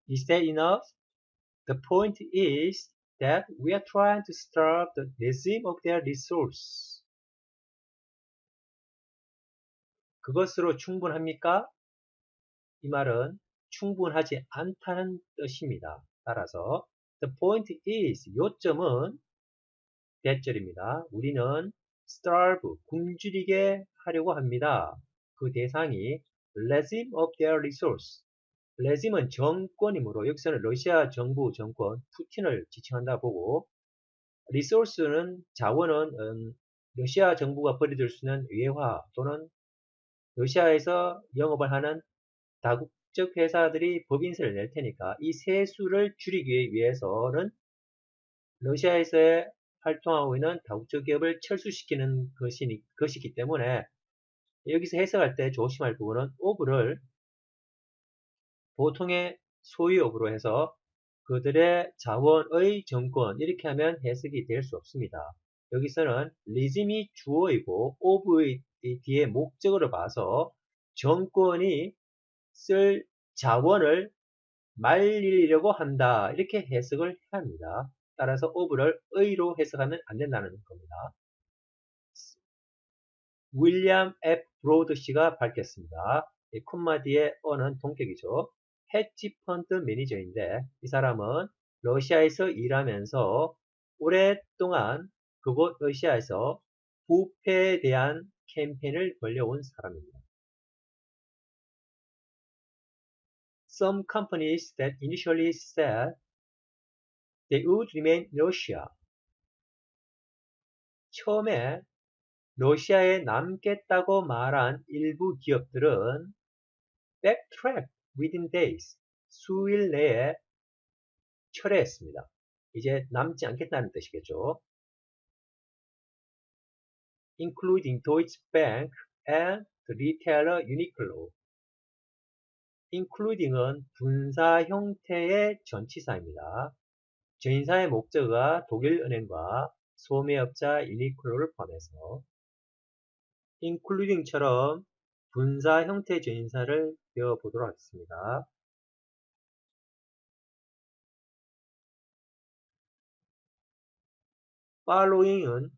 Is that enough? The point is that we are trying to starve the regime of their resource. 그것으로 충분합니까? 이 말은 충분하지 않다는 뜻입니다. 따라서 the point is, 요점은 대절입니다. 우리는 starve, 굶주리게 하려고 합니다. 그 대상이 regime of their resource. regime은 정권이므로 여기서는 러시아 정부 정권 푸틴을 지칭한다 보고 resource는 자원은 러시아 정부가 벌이들 수 있는 외화 또는 러시아에서 영업을 하는 다국적 회사들이 법인세를 낼 테니까 이 세수를 줄이기 위해서는 러시아에서 활동하고 있는 다국적 기업을 철수시키는 것이기 때문에 여기서 해석할 때 조심할 부분은 of를 보통의 소유업으로 해서 그들의 자원의 정권 이렇게 하면 해석이 될 수 없습니다. 여기서는 리즘이 주어이고 of의 뒤에 목적으로 봐서 정권이 쓸 자원을 말리려고 한다 이렇게 해석을 해야 합니다. 따라서 of를 의로 해석하면 안 된다는 겁니다. 윌리엄 F. 브로드 씨가 밝혔습니다. 콤마 뒤에 어는 동격이죠. 헤지 펀드 매니저인데 이 사람은 러시아에서 일하면서 오랫동안 그곳 러시아에서 부패에 대한 캠페인을 벌여온 사람입니다. Some companies that initially said they would remain Russia. 처음에 러시아에 남겠다고 말한 일부 기업들은 backtrack within days, 수일 내에 철회했습니다. 이제 남지 않겠다는 뜻이겠죠. including Deutsche Bank and the retailer Uniqlo. including은 분사 형태의 전치사입니다. 전인사의 목적어가 독일은행과 소매업자 유니클로를 포함해서 including처럼 분사 형태 전인사를 배워보도록 하겠습니다. following은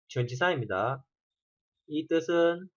전치사입니다. 이 뜻은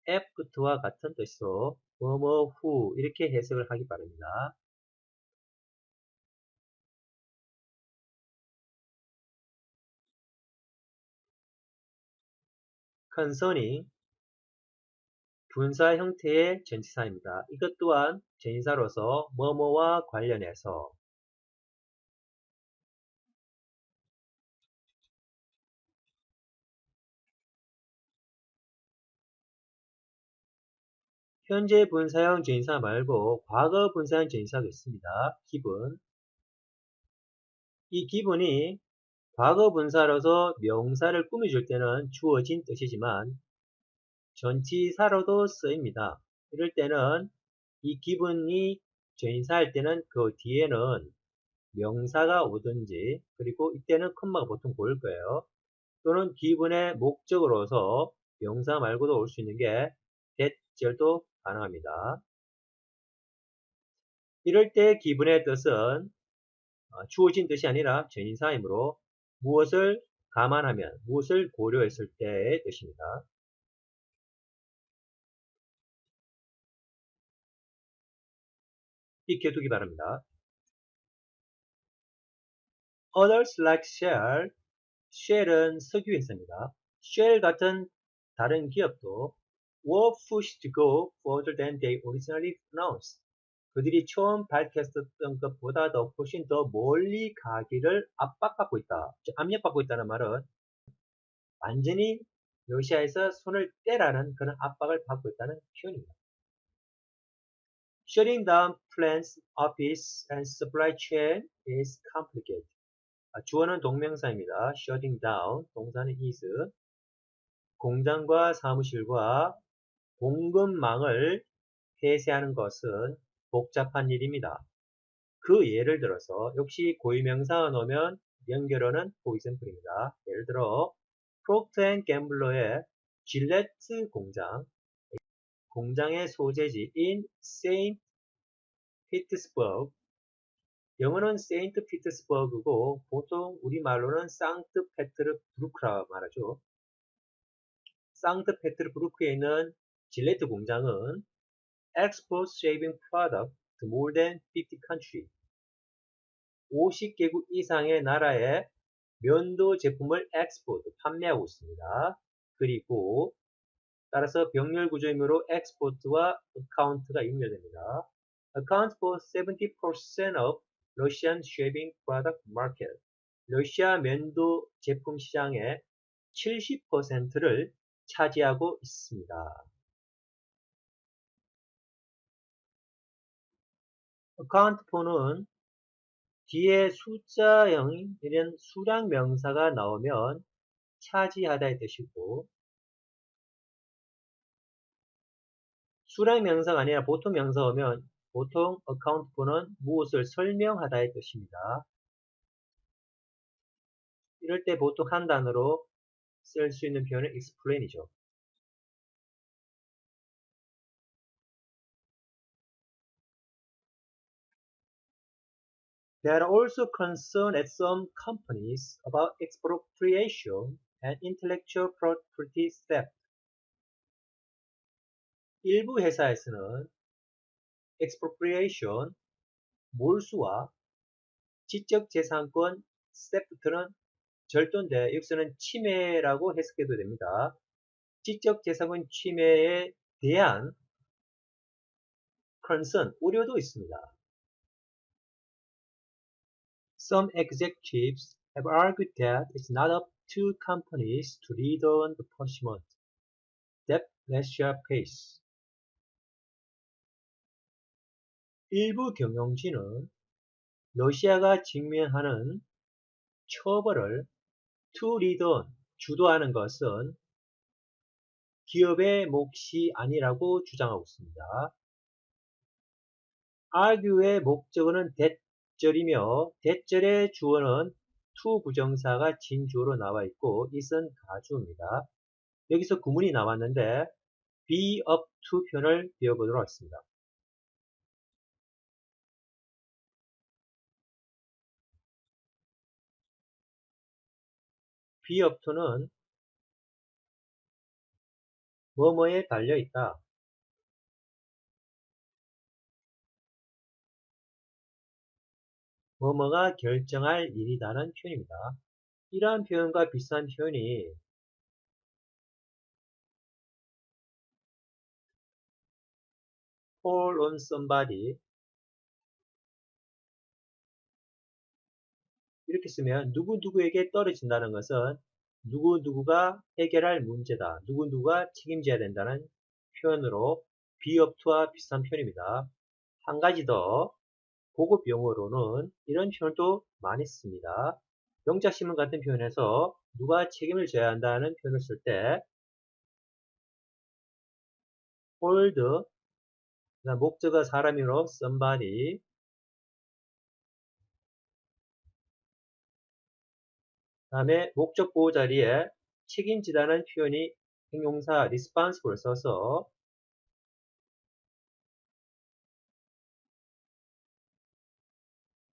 after와 같은 뜻으로 뭐뭐 후 이렇게 해석을 하기 바랍니다. concerning 분사 형태의 전치사입니다. 이것 또한 전치사로서 뭐뭐와 관련해서 현재 분사형 전치사 말고 과거 분사형 전치사가 있습니다. given. 이 given이 과거 분사로서 명사를 꾸며줄 때는 주어진 뜻이지만 전치사로도 쓰입니다. 이럴 때는 이 given이 전치사할 때는 그 뒤에는 명사가 오든지 그리고 이때는 콤마가 보통 보일 거예요. 또는 given의 목적으로서 명사 말고도 올 수 있는 게 that절도 가능합니다. 이럴 때 given의 뜻은 주어진 뜻이 아니라 전인사이므로 무엇을 감안하면, 무엇을 고려했을 때의 뜻입니다. 익혀두기 바랍니다. Others like Shell, Shell은 석유회사입니다. Shell 같은 다른 기업도 were pushed to go further than they originally announced. 그들이 처음 밝혔었던 것보다 훨씬 더 멀리 가기를 압박받고 있다. 압력받고 있다는 말은 완전히 러시아에서 손을 떼라는 그런 압박을 받고 있다는 표현입니다. Shutting down plants, office, and supply chain is complicated. 주어는 동명사입니다. Shutting down, 동사는 is. 공장과 사무실과 공급망을 폐쇄하는 것은 복잡한 일입니다. 그 예를 들어서 역시 고유명사가 넣으면 연결어는 for example입니다. 예를 들어 프록터 앤 갬블러의 질레트 공장의 소재지 in 세인트 피터스버그 영어는 세인트 피터스버그고 보통 우리말로는 상트페테르부르크라 말하죠. 상트페테르부르크에 있는 질레트 공장은 exports shaving product to more than 50 countries. 50개국 이상의 나라에 면도 제품을 엑스포트, 판매하고 있습니다. 그리고 따라서 병렬 구조이므로 엑스포트와 어카운트가 연결됩니다. Account for 70% of Russian shaving product market. 러시아 면도 제품 시장의 70%를 차지하고 있습니다. account for는 뒤에 숫자형 이런 수량 명사가 나오면 차지하다의 뜻이고 수량 명사가 아니라 보통 명사 오면 보통 account for는 무엇을 설명하다의 뜻입니다. 이럴 때 보통 한 단어로 쓸 수 있는 표현은 explain이죠. There are also concerns at some companies about expropriation and intellectual property theft. 일부 회사에서는 expropriation, 몰수와 지적재산권 thef트는 절도인데 여기서는 침해라고 해석해도 됩니다. 지적재산권 침해에 대한 concern, 우려도 있습니다. Some executives have argued that it's not up to companies to lead on the punishment that Russia pays. 일부 경영진은 러시아가 직면하는 처벌을 to lead on, 주도하는 것은 기업의 몫이 아니라고 주장하고 있습니다. argue의 목적어는 대절이며 대절의 주어는 to 부정사가 진주어로 나와 있고 it은 가주어입니다. 여기서 구문이 나왔는데 be up to 표현을 배워보도록 하겠습니다. be up to는 뭐뭐에 달려있다. 뭐뭐가 결정할 일이다는 표현입니다. 이러한 표현과 비슷한 표현이 fall on somebody 이렇게 쓰면 누구누구에게 떨어진다는 것은 누구누구가 해결할 문제다. 누구누구가 책임져야 된다는 표현으로 be up to와 비슷한 표현입니다. 한 가지 더 고급 용어로는 이런 표현도 많이 씁니다. 명작신문 같은 표현에서 누가 책임을 져야 한다는 표현을 쓸 때 hold, 목적어 사람이므로 somebody, 다음에 목적 보호 자리에 책임지다는 표현이 형용사 responsible을 써서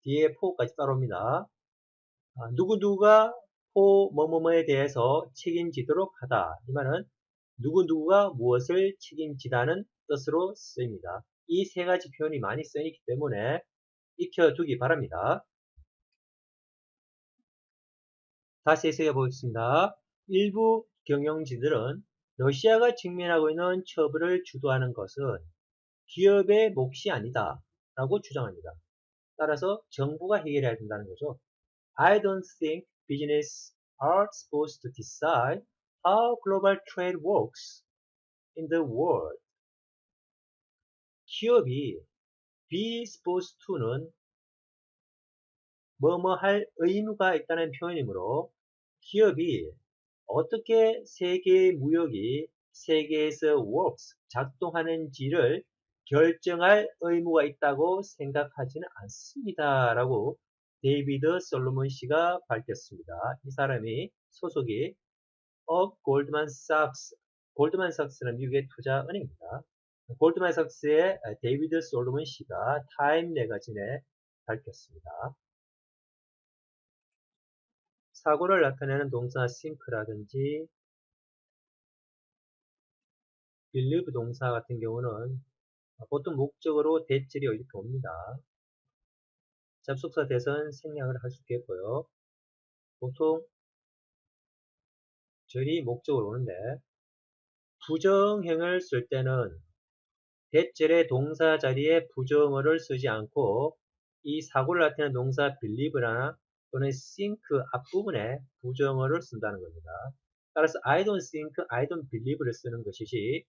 뒤에 for까지 따라옵니다. 누구누구가 for 뭐뭐뭐에 대해서 책임지도록 하다. 이 말은 누구누구가 무엇을 책임지다는 뜻으로 쓰입니다. 이 세 가지 표현이 많이 쓰이기 때문에 익혀두기 바랍니다. 다시 해석해 보겠습니다. 일부 경영진들은 러시아가 직면하고 있는 처벌을 주도하는 것은 기업의 몫이 아니다 라고 주장합니다. 따라서 정부가 해결해야 된다는 거죠. I don't think business are supposed to decide how global trade works in the world. 기업이 be supposed to는 뭐뭐 할 의무가 있다는 표현이므로 기업이 어떻게 세계 무역이 세계에서 works, 작동하는지를 결정할 의무가 있다고 생각하지는 않습니다. 라고 데이비드 솔로몬 씨가 밝혔습니다. 이 사람이 소속이 골드만삭스는 미국의 투자은행입니다. 골드만삭스의 데이비드 솔로몬 씨가 타임 매거진에 밝혔습니다. 사고를 나타내는 동사 sink라든지 believe 동사 같은 경우는 보통 목적으로 대절이 이렇게 옵니다. 접속사 대선 생략을 할 수 있겠고요. 보통 절이 목적으로 오는데 부정형을 쓸 때는 대절의 동사 자리에 부정어를 쓰지 않고 이 사고를 나타내는 동사 believe나 또는 think 앞부분에 부정어를 쓴다는 겁니다. 따라서 I don't think, I don't believe를 쓰는 것이지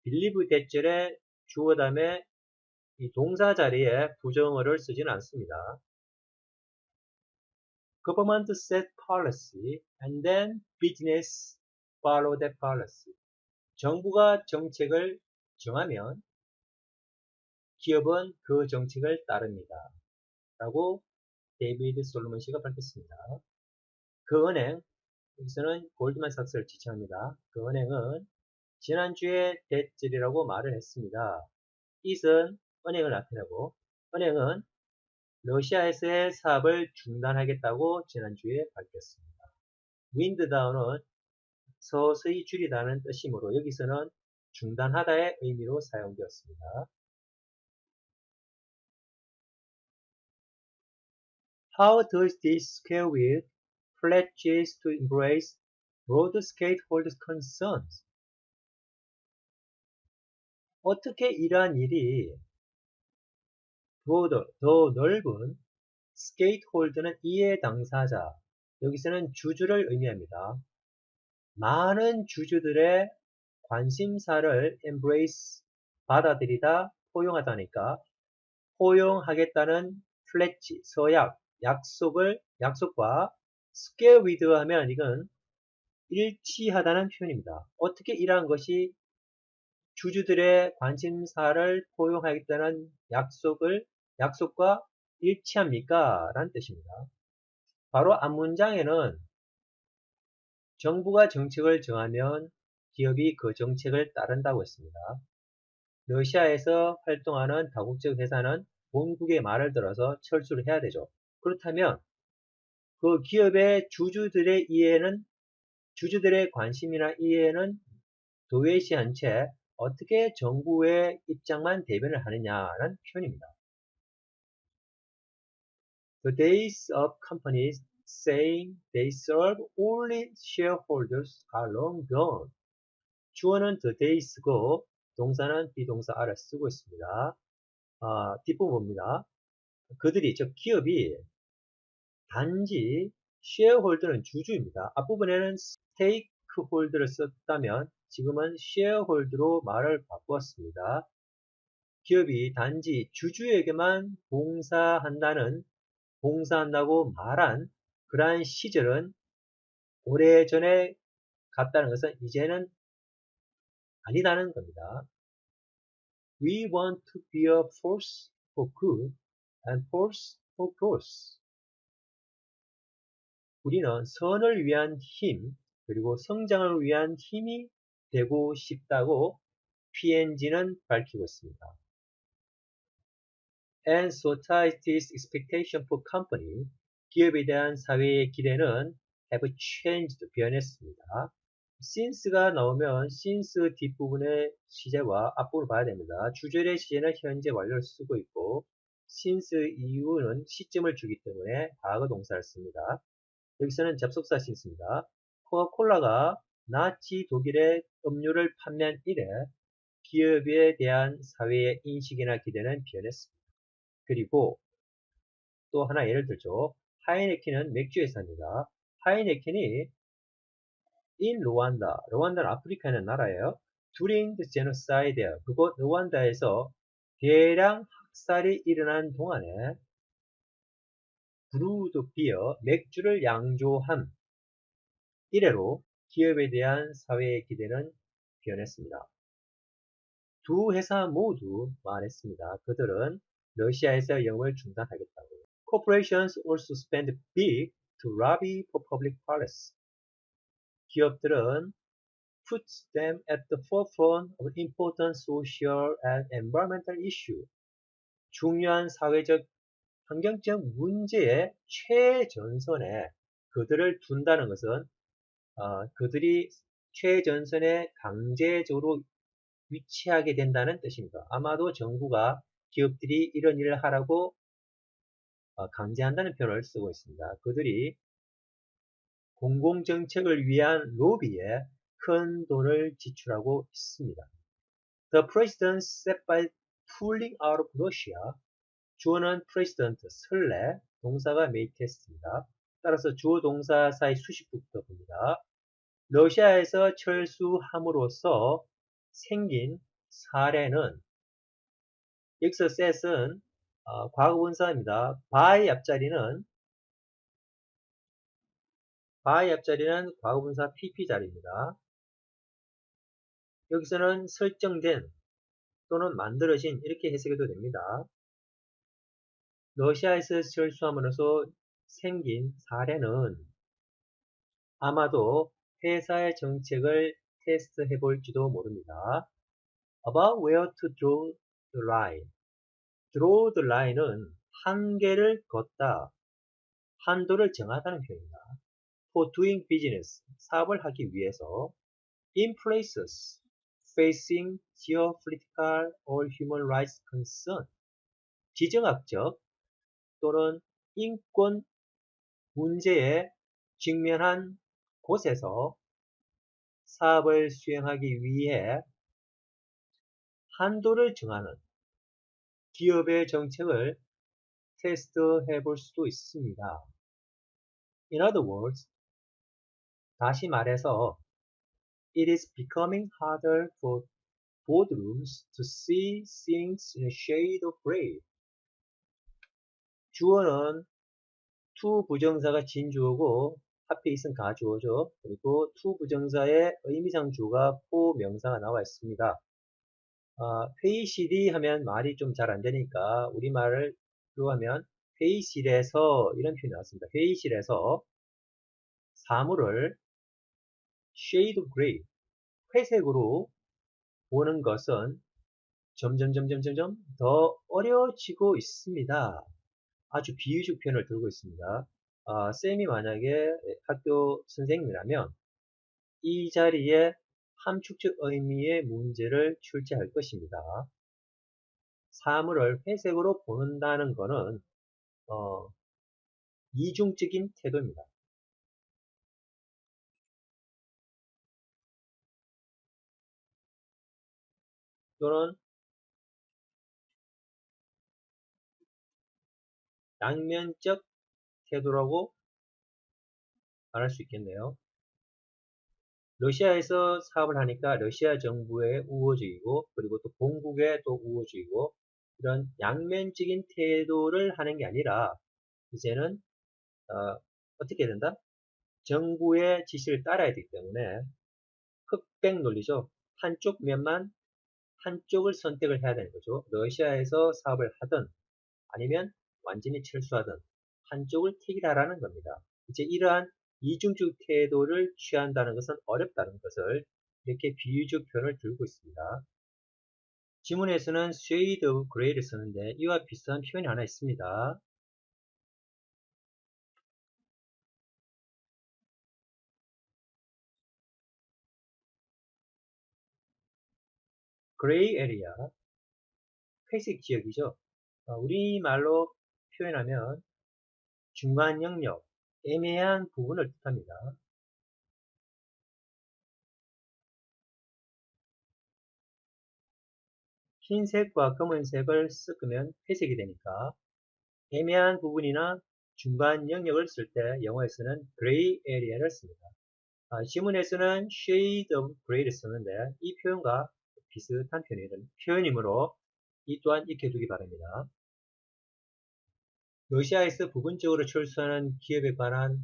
believe 대절에 주어 다음에 이 동사 자리에 부정어를 쓰지는 않습니다. Government set policy and then business follow that policy. 정부가 정책을 정하면 기업은 그 정책을 따릅니다. 라고 데이비드 솔로몬 씨가 밝혔습니다. 그 은행, 여기서는 골드만삭스를 지칭합니다. 그 은행은 지난주에 대절이라고 말을 했습니다. it은 은행을 나타내고 은행은 러시아에서의 사업을 중단하겠다고 지난주에 밝혔습니다. winddown은 서서히 줄이다는 뜻이므로 여기서는 중단하다의 의미로 사용되었습니다. How does this square with pledges to embrace broad stakeholders' concerns? 어떻게 이러한 일이 더 넓은 stakeholder는 이해 당사자, 여기서는 주주를 의미합니다. 많은 주주들의 관심사를 embrace, 받아들이다, 포용하다니까 포용하겠다는 플래치, 서약, 약속과 square with 하면 이건 일치하다는 표현입니다. 어떻게 이러한 것이 주주들의 관심사를 포용하겠다는 약속과 일치합니까? 라는 뜻입니다. 바로 앞문장에는 정부가 정책을 정하면 기업이 그 정책을 따른다고 했습니다. 러시아에서 활동하는 다국적 회사는 본국의 말을 들어서 철수를 해야 되죠. 그렇다면 그 기업의 주주들의 관심이나 이해는 도외시한 채 어떻게 정부의 입장만 대변을 하느냐라는 표현입니다. The days of companies saying they serve only shareholders are long gone. 주어는 the days고 동사는 비동사 아래 쓰고 있습니다. 뒷부분입니다. 그들이, 즉 기업이 단지 shareholder는 주주입니다. 앞부분에는 stakeholder를 썼다면 지금은 shareholder로 말을 바꾸었습니다. 기업이 단지 주주에게만 봉사한다고 말한 그러한 시절은 오래전에 갔다는 것은 이제는 아니다는 겁니다. We want to be a force for good and force for growth. 우리는 선을 위한 힘, 그리고 성장을 위한 힘이 되고 싶다고 P&G는 밝히고 있습니다. And society's expectation for company, 기업에 대한 사회의 기대는 have changed, 변했습니다. since가 나오면 since 뒷부분의 시제와 앞부분을 봐야 됩니다. 주절의 시제는 현재 완료를 쓰고 있고 since 이유는 시점을 주기 때문에 과거 동사를 씁니다. 여기서는 접속사 since입니다. 코카콜라가 나치 독일의 음료를 판매한 이래 기업에 대한 사회의 인식이나 기대는 변했습니다. 그리고 또 하나 예를 들죠. 하이네켄은 맥주 회사입니다. 하이네켄이 in 루안다는 아프리카에 있는 나라예요. during the genocide, 그곳 루안다에서 대량 학살이 일어난 동안에 브루드 비어, 맥주를 양조한 이래로 기업에 대한 사회의 기대는 변했습니다. 두 회사 모두 말했습니다. 그들은 러시아에서 영업을 중단하겠다고. Corporations also spend big to lobby for public policy. 기업들은 puts them at the forefront of important social and environmental issue. 중요한 사회적 환경적 문제의 최전선에 그들을 둔다는 것은 그들이 최전선에 강제적으로 위치하게 된다는 뜻입니다. 아마도 정부가 기업들이 이런 일을 하라고 강제한다는 표현을 쓰고 있습니다. 그들이 공공정책을 위한 로비에 큰 돈을 지출하고 있습니다. The president set by pulling out of Russia. 주어는 president, 설레, 동사가 메이트했습니다. 따라서 주어 동사 사이 수식부터 봅니다. 러시아에서 철수함으로써 생긴 사례는 여기서 set은 과거분사입니다. by 앞자리는 과거분사 pp 자리입니다. 여기서는 설정된 또는 만들어진 이렇게 해석해도 됩니다. 러시아에서 철수함으로써 생긴 사례는 아마도 회사의 정책을 테스트해 볼지도 모릅니다. About where to draw the line. draw the line은 한계를 걷다, 한도를 정하다는 표현입니다. For doing business, 사업을 하기 위해서 in places facing geopolitical or human rights concern, 지정학적 또는 인권 문제에 직면한 곳에서 사업을 수행하기 위해 한도를 정하는 기업의 정책을 테스트해 볼 수도 있습니다. In other words, 다시 말해서 it is becoming harder for boardrooms to see things in a shade of gray. 주어는 to 부정사가 진주어고 앞에 있은 가주어죠. 그리고 to 부정사의 의미상 주어가 for 명사가 나와 있습니다. 회의실이 하면 말이 좀 잘 안 되니까 우리말로 하면 회의실에서 이런 표현이 나왔습니다. 회의실에서 사물을 shade of gray, 회색으로 보는 것은 점점 더 어려워지고 있습니다. 아주 비유적 표현을 들고 있습니다. 쌤이 만약에 학교 선생님이라면 이 자리에 함축적 의미의 문제를 출제할 것입니다. 사물을 회색으로 보는다는 것은 이중적인 태도입니다. 또는 양면적 태도라고 말할 수 있겠네요. 러시아에서 사업을 하니까 러시아 정부의 우호적이고 그리고 또 본국의 또 우호적이고 이런 양면적인 태도를 하는 게 아니라 이제는 어떻게 된다? 정부의 지시를 따라야 되기 때문에 흑백 논리죠. 한쪽 면만 한쪽을 선택을 해야 되는 거죠. 러시아에서 사업을 하든 아니면 완전히 철수하든 한쪽을 택이라라는 겁니다. 이제 이러한 이중적 태도를 취한다는 것은 어렵다는 것을 이렇게 비유적 표현을 들고 있습니다. 지문에서는 shade of gray를 쓰는데 이와 비슷한 표현이 하나 있습니다. gray area, 회색 지역이죠. 우리말로 표현하면 중간 영역, 애매한 부분을 뜻합니다. 흰색과 검은색을 섞으면 회색이 되니까 애매한 부분이나 중간 영역을 쓸 때 영어에서는 gray area를 씁니다. 지문에서는 shade of gray를 쓰는데 이 표현과 비슷한 표현이므로 이 또한 익혀두기 바랍니다. 러시아에서 부분적으로 철수하는 기업에 관한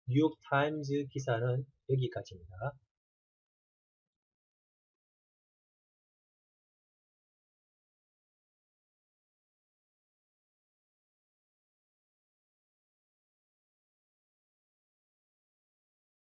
뉴욕타임즈 기사는 여기까지입니다.